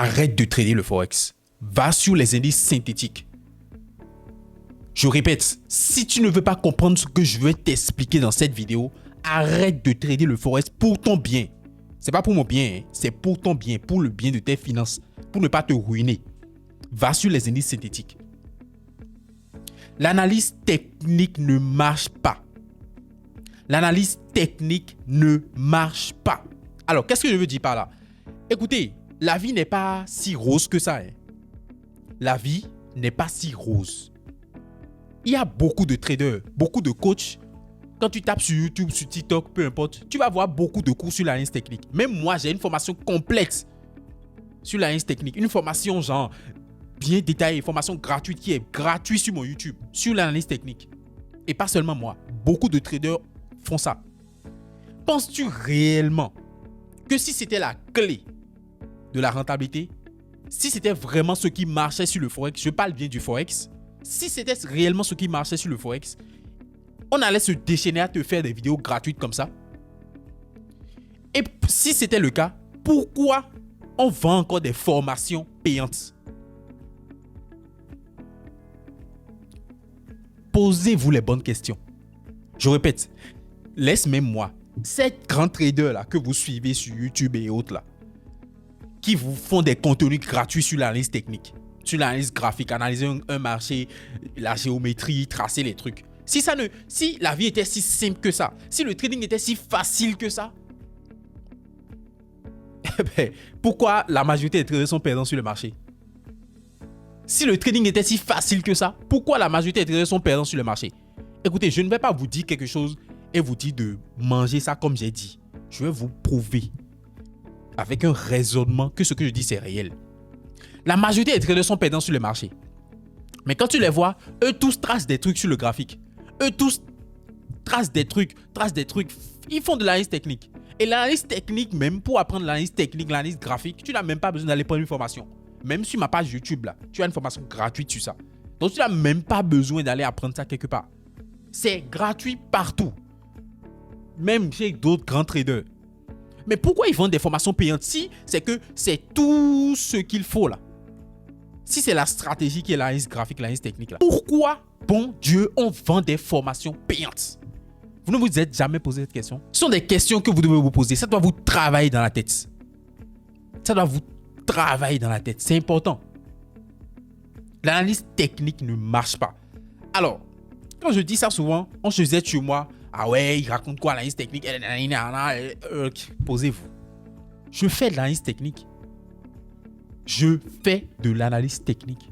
arrête de trader le Forex. Va sur les indices synthétiques. Je répète, si tu ne veux pas comprendre ce que je vais t'expliquer dans cette vidéo, arrête de trader le Forex pour ton bien. C'est pas pour mon bien, hein. C'est pour ton bien, pour le bien de tes finances, pour ne pas te ruiner. Va sur les indices synthétiques. L'analyse technique ne marche pas. L'analyse technique ne marche pas. Alors, qu'est-ce que je veux dire par là? Écoutez, la vie n'est pas si rose que ça. Hein. La vie n'est pas si rose. Il y a beaucoup de traders, beaucoup de coachs. Quand tu tapes sur YouTube, sur TikTok, peu importe, tu vas voir beaucoup de cours sur l'analyse technique. Même moi, j'ai une formation complète sur l'analyse technique. Une formation genre bien détaillée, une formation gratuite qui est gratuite sur mon YouTube, sur l'analyse technique. Et pas seulement moi, beaucoup de traders font ça. Penses-tu réellement que si c'était la clé de la rentabilité, si c'était vraiment ce qui marchait sur le Forex, je parle bien du Forex, si c'était réellement ce qui marchait sur le Forex, on allait se déchaîner à te faire des vidéos gratuites comme ça? Et si c'était le cas, pourquoi on vend encore des formations payantes? Posez-vous les bonnes questions. Je répète, laisse même moi, ces grands traders là que vous suivez sur YouTube et autres là, qui vous font des contenus gratuits sur l'analyse technique, sur l'analyse graphique, analyser un marché, la géométrie, tracer les trucs. Si la vie était si simple que ça, si le trading était si facile que ça, pourquoi la majorité des traders sont perdants sur le marché? Si le trading était si facile que ça, pourquoi la majorité des traders sont perdants sur le marché? Écoutez, je ne vais pas vous dire quelque chose et vous dire de manger ça comme j'ai dit. Je vais vous prouver avec un raisonnement que ce que je dis c'est réel. La majorité des traders sont perdants sur le marché. Mais quand tu les vois, eux tous tracent des trucs sur le graphique. Eux tous tracent des trucs. Ils font de l'analyse technique. Et l'analyse technique, même pour apprendre l'analyse technique, l'analyse graphique, tu n'as même pas besoin d'aller prendre une formation. Même sur ma page YouTube, là, tu as une formation gratuite sur ça. Donc tu n'as même pas besoin d'aller apprendre ça quelque part. C'est gratuit partout. Même chez d'autres grands traders. Mais pourquoi ils vendent des formations payantes? Si c'est que c'est tout ce qu'il faut là. Si c'est la stratégie qui est l'analyse graphique, l'analyse technique là. Pourquoi, bon Dieu, on vend des formations payantes? Vous ne vous êtes jamais posé cette question? Ce sont des questions que vous devez vous poser. Ça doit vous travailler dans la tête. Ça doit vous travailler dans la tête. C'est important. L'analyse technique ne marche pas. Alors, quand je dis ça souvent, on se disait sur moi, ah ouais, il raconte quoi l'analyse technique? Posez-vous. Je fais de l'analyse technique. Je fais de l'analyse technique.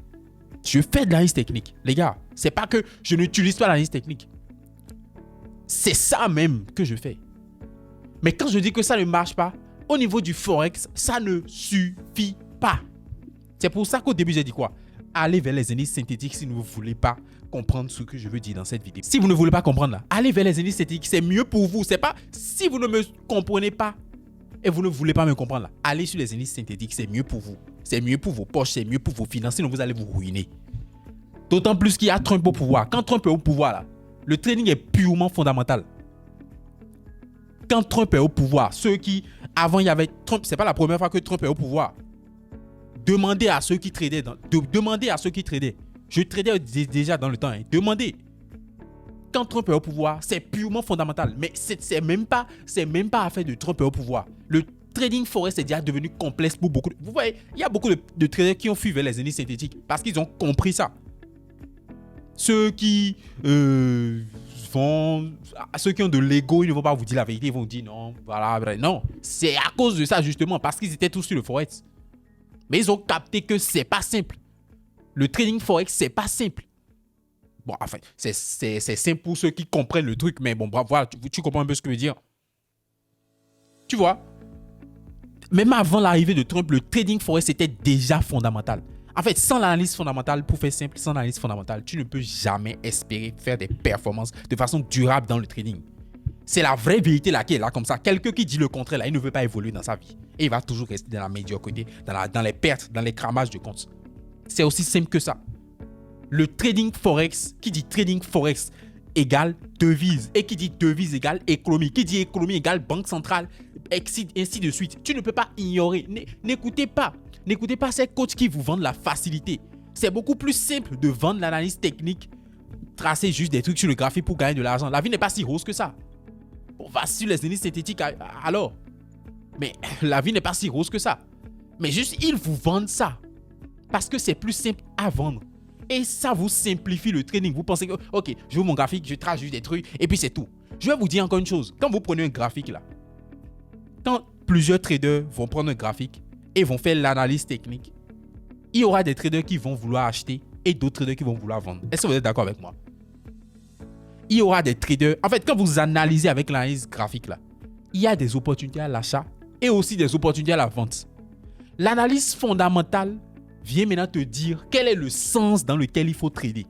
Je fais de l'analyse technique. Les gars, c'est pas que je n'utilise pas l'analyse technique. C'est ça même que je fais. Mais quand je dis que ça ne marche pas, au niveau du Forex, ça ne suffit pas. C'est pour ça qu'au début, j'ai dit quoi? Allez vers les indices synthétiques si vous ne voulez pas comprendre ce que je veux dire dans cette vidéo. Si vous ne voulez pas comprendre là, allez vers les indices synthétiques. C'est mieux pour vous. C'est pas si vous ne me comprenez pas et vous ne voulez pas me comprendre là. Allez sur les indices synthétiques. C'est mieux pour vous. C'est mieux pour vos poches. C'est mieux pour vos finances. Sinon, vous allez vous ruiner. D'autant plus qu'il y a Trump au pouvoir. Quand Trump est au pouvoir là, le trading est purement fondamental. Quand Trump est au pouvoir, ceux qui avant il y avait Trump, c'est pas la première fois que Trump est au pouvoir. Demandez à ceux qui tradaient. Demandez à ceux qui tradaient. Je tradais déjà dans le temps. Hein. Demandez. Quand Trump est au pouvoir, c'est purement fondamental. Mais c'est même pas affaire de Trump est au pouvoir. Le trading Forex est déjà devenu complexe pour beaucoup. Vous voyez, il y a beaucoup de traders qui ont fui vers les indices synthétiques parce qu'ils ont compris ça. Ceux qui ceux qui ont de l'ego, ils ne vont pas vous dire la vérité. Ils vont vous dire non, voilà, non. C'est à cause de ça justement parce qu'ils étaient tous sur le Forex. Mais ils ont capté que c'est pas simple. Le trading Forex, c'est pas simple. Bon, enfin, c'est simple pour ceux qui comprennent le truc, mais bon, bravo, voilà, tu comprends un peu ce que je veux dire. Tu vois, même avant l'arrivée de Trump, le trading Forex était déjà fondamental. En fait, sans l'analyse fondamentale, pour faire simple, sans l'analyse fondamentale, tu ne peux jamais espérer faire des performances de façon durable dans le trading. C'est la vraie vérité là qui est là comme ça. Quelqu'un qui dit le contraire là, il ne veut pas évoluer dans sa vie. Et il va toujours rester dans la médiocrité, dans les pertes, dans les cramages de comptes. C'est aussi simple que ça. Le trading Forex, qui dit trading Forex égale devise. Et qui dit devise égale économie. Qui dit économie égale banque centrale, ainsi de suite. Tu ne peux pas ignorer. N'écoutez pas N'écoutez pas ces coachs qui vous vendent la facilité. C'est beaucoup plus simple de vendre l'analyse technique, tracer juste des trucs sur le graphique pour gagner de l'argent. La vie n'est pas si rose que ça. On va sur les analyses synthétiques alors. Mais la vie n'est pas si rose que ça. Mais juste, ils vous vendent ça. Parce que c'est plus simple à vendre. Et ça vous simplifie le trading. Vous pensez que, ok, je veux mon graphique, je trace juste des trucs, et puis c'est tout. Je vais vous dire encore une chose. Quand vous prenez un graphique là, quand plusieurs traders vont prendre un graphique et vont faire l'analyse technique, il y aura des traders qui vont vouloir acheter et d'autres traders qui vont vouloir vendre. Est-ce que vous êtes d'accord avec moi? Il y aura des traders... En fait, quand vous analysez avec l'analyse graphique là, il y a des opportunités à l'achat et aussi des opportunités à la vente. L'analyse fondamentale vient maintenant te dire quel est le sens dans lequel il faut trader.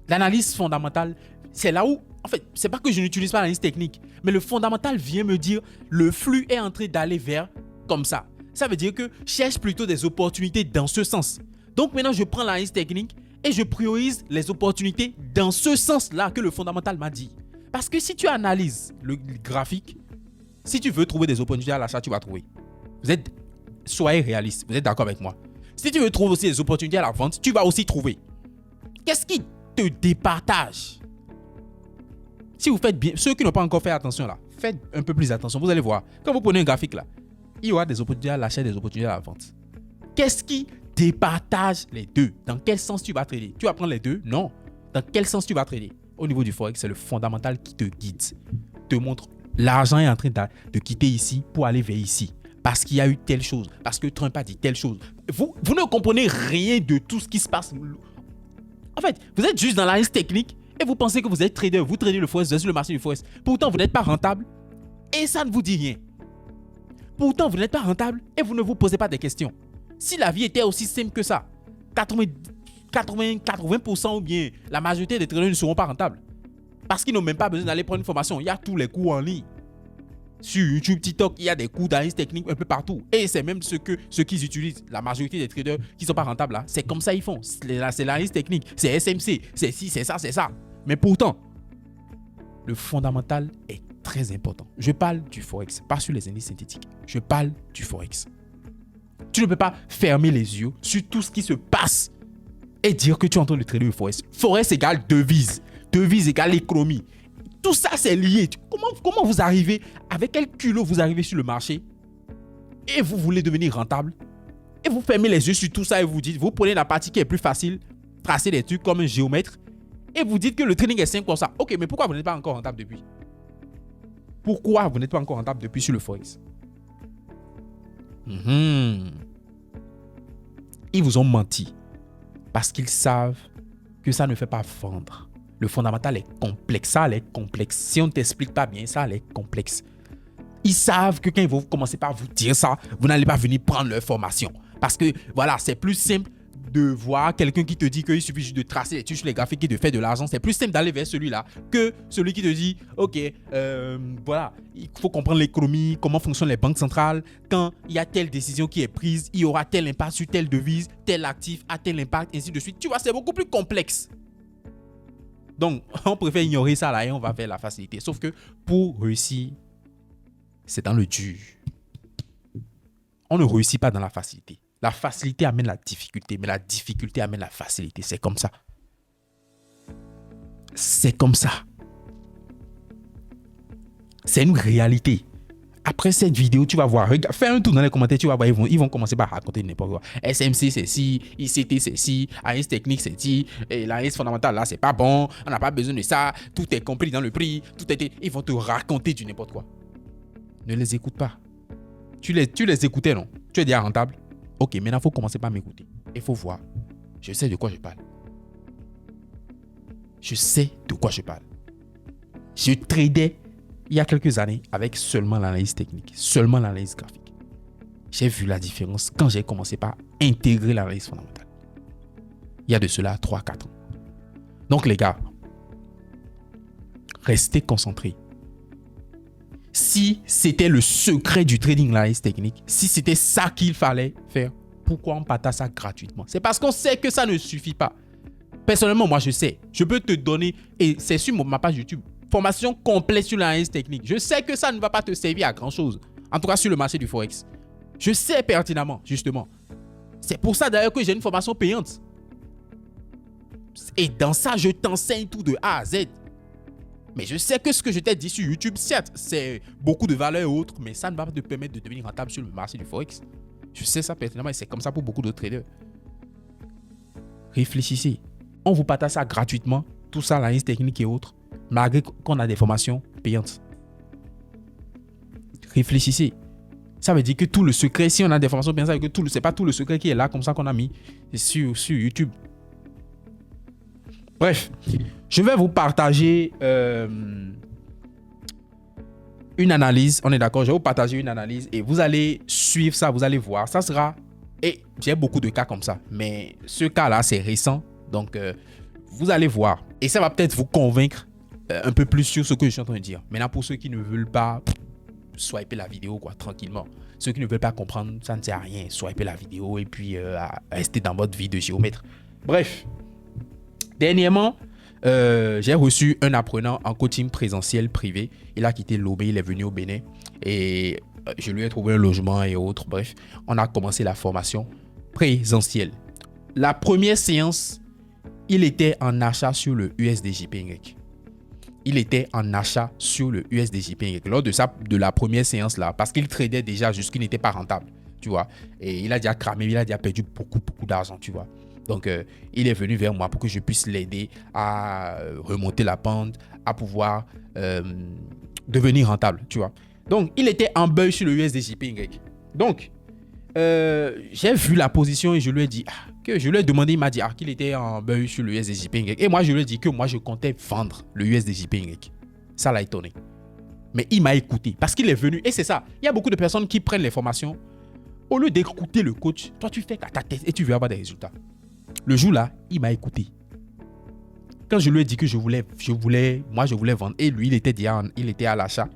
L'analyse fondamentale, c'est là où... En fait, c'est pas que je n'utilise pas l'analyse technique, mais le fondamental vient me dire le flux est en train d'aller vers comme ça. Ça veut dire que je cherche plutôt des opportunités dans ce sens. Donc maintenant, je prends l'analyse technique et je priorise les opportunités dans ce sens-là que le fondamental m'a dit. Parce que si tu analyses le graphique, si tu veux trouver des opportunités à l'achat, tu vas trouver. Soyez réaliste, vous êtes d'accord avec moi. Si tu veux trouver aussi des opportunités à la vente, tu vas aussi trouver. Qu'est-ce qui te départage? Si vous faites bien, ceux qui n'ont pas encore fait attention là, faites un peu plus attention. Vous allez voir, quand vous prenez un graphique là, il y aura des opportunités à l'achat et des opportunités à la vente. Qu'est-ce qui départage les deux? Dans quel sens tu vas trader? Tu vas prendre les deux? Non. Dans quel sens tu vas trader? Au niveau du Forex, c'est le fondamental qui te guide. Te montre l'argent est en train de quitter ici pour aller vers ici. Parce qu'il y a eu telle chose. Parce que Trump a dit telle chose. Vous ne comprenez rien de tout ce qui se passe. En fait, vous êtes juste dans l'analyse technique et vous pensez que vous êtes trader. Vous tradez le Forex, vous êtes sur le marché du Forex. Pourtant, vous n'êtes pas rentable et ça ne vous dit rien. Pourtant, vous n'êtes pas rentable et vous ne vous posez pas des questions. Si la vie était aussi simple que ça, 80% ou bien la majorité des traders ne seront pas rentables. Parce qu'ils n'ont même pas besoin d'aller prendre une formation. Il y a tous les cours en ligne. Sur YouTube, TikTok, il y a des cours d'analyse technique un peu partout. Et c'est même ce qu'ils utilisent. La majorité des traders qui ne sont pas rentables là, c'est comme ça ils font. C'est l'analyse technique, c'est SMC, c'est ci, c'est ça, c'est ça. Mais pourtant, le fondamental est très important. Je parle du Forex, pas sur les analyses synthétiques. Je parle du Forex. Tu ne peux pas fermer les yeux sur tout ce qui se passe et dire que tu es en train de trader le Forex. Forex égale devise. Devise égale économie. Tout ça, c'est lié. Comment vous arrivez, avec quel culot vous arrivez sur le marché et vous voulez devenir rentable et vous fermez les yeux sur tout ça et vous dites, vous prenez la partie qui est plus facile, tracez des trucs comme un géomètre et vous dites que le trading est simple comme ça. Ok, mais pourquoi vous n'êtes pas encore rentable depuis? Pourquoi vous n'êtes pas encore rentable depuis sur le Forex? Ils vous ont menti parce qu'ils savent que ça ne fait pas vendre. Le fondamental est complexe. Ça est complexe. Si on ne t'explique pas bien, ça est complexe. Ils savent que quand ils vont commencer par vous dire ça, vous n'allez pas venir prendre leur formation. Parce que voilà, c'est plus simple de voir quelqu'un qui te dit qu'il suffit juste de tracer les touches sur les graphiques et de faire de l'argent. C'est plus simple d'aller vers celui-là que celui qui te dit ok, voilà, il faut comprendre l'économie, comment fonctionnent les banques centrales. Quand il y a telle décision qui est prise, il y aura tel impact sur telle devise, tel actif a tel impact, ainsi de suite. Tu vois, c'est beaucoup plus complexe. Donc, on préfère ignorer ça là et on va vers la facilité. Sauf que pour réussir, c'est dans le dur. On ne réussit pas dans la facilité. La facilité amène la difficulté, mais la difficulté amène la facilité. C'est comme ça. C'est comme ça. C'est une réalité. Après cette vidéo, tu vas voir. Fais un tour dans les commentaires, tu vas voir. Ils vont commencer par raconter n'importe quoi. SMC, c'est ci. ICT, c'est ci. analyse technique, c'est ci. Et l'analyse fondamentale, là, c'est pas bon. On n'a pas besoin de ça. Tout est compris dans le prix. Ils vont te raconter du n'importe quoi. Ne les écoute pas. Tu les écoutais, non? Tu es déjà rentable? Ok, maintenant, il faut commencer par m'écouter. Il faut voir. Je sais de quoi je parle. Je sais de quoi je parle. Je tradais il y a quelques années avec seulement l'analyse technique, seulement l'analyse graphique. J'ai vu la différence quand j'ai commencé par intégrer l'analyse fondamentale. Il y a de cela 3-4 ans. Donc les gars, restez concentrés. Si c'était le secret du trading, l'analyse technique, si c'était ça qu'il fallait faire, pourquoi on partage ça gratuitement? C'est parce qu'on sait que ça ne suffit pas. Personnellement, moi je sais. Je peux te donner, et c'est sur ma page YouTube, formation complète sur l'analyse technique. Je sais que ça ne va pas te servir à grand chose. En tout cas sur le marché du Forex. Je sais pertinemment, justement. C'est pour ça d'ailleurs que j'ai une formation payante. Et dans ça, je t'enseigne tout de A à Z. Mais je sais que ce que je t'ai dit sur YouTube, certes, c'est beaucoup de valeur et autres, mais ça ne va pas te permettre de devenir rentable sur le marché du Forex. Je sais ça pertinemment et c'est comme ça pour beaucoup d'autres traders. Réfléchissez. On vous partage ça gratuitement, tout ça, l'analyse technique et autres, malgré qu'on a des formations payantes. Réfléchissez. Ça veut dire que tout le secret, si on a des formations payantes, ça veut dire que c'est pas tout le secret qui est là, comme ça qu'on a mis sur YouTube. Bref, je vais vous partager une analyse. On est d'accord, je vais vous partager une analyse et vous allez suivre ça, vous allez voir. Ça sera... Et j'ai beaucoup de cas comme ça, mais ce cas-là, c'est récent. Donc, vous allez voir. Et ça va peut-être vous convaincre un peu plus sur ce que je suis en train de dire. Maintenant, pour ceux qui ne veulent pas swiper la vidéo, quoi, tranquillement. Ceux qui ne veulent pas comprendre, ça ne sert à rien. Swiper la vidéo et puis rester dans votre vie de géomètre. Bref. Dernièrement, j'ai reçu un apprenant en coaching présentiel privé. Il a quitté Lomé, il est venu au Bénin. Et je lui ai trouvé un logement et autres. Bref, on a commencé la formation présentielle. La première séance, il était en achat sur le USDJPY. Il était en achat sur le USDJPY. Lors de la première séance là, parce qu'il tradait déjà jusqu'il n'était pas rentable, tu vois. Et il a déjà cramé, il a déjà perdu beaucoup d'argent, tu vois. Donc, il est venu vers moi pour que je puisse l'aider à remonter la pente, à pouvoir devenir rentable, tu vois. Donc, il était en buy sur le USDJPY. Donc, j'ai vu la position et je lui ai dit que je lui ai demandé, il m'a dit qu'il était en buy sur le USDJPY. Et moi, je lui ai dit que moi, je comptais vendre le USDJPY. Ça l'a étonné. Mais il m'a écouté parce qu'il est venu. Et c'est ça. Il y a beaucoup de personnes qui prennent les formations. Au lieu d'écouter le coach, toi, tu fais ta tête et tu veux avoir des résultats. Le jour-là, il m'a écouté. Quand je lui ai dit que je voulais vendre. Et lui, il était à l'achat.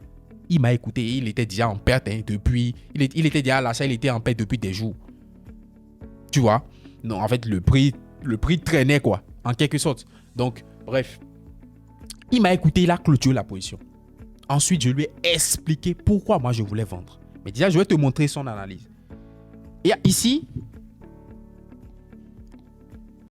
Il m'a écouté. Il était déjà en perte depuis. Il était déjà à l'achat. Il était en perte depuis des jours. Tu vois? Non, en fait, le prix traînait, quoi. En quelque sorte. Donc, bref. Il m'a écouté. Il a clôturé la position. Ensuite, je lui ai expliqué pourquoi moi je voulais vendre. Mais déjà, je vais te montrer son analyse. Et ici,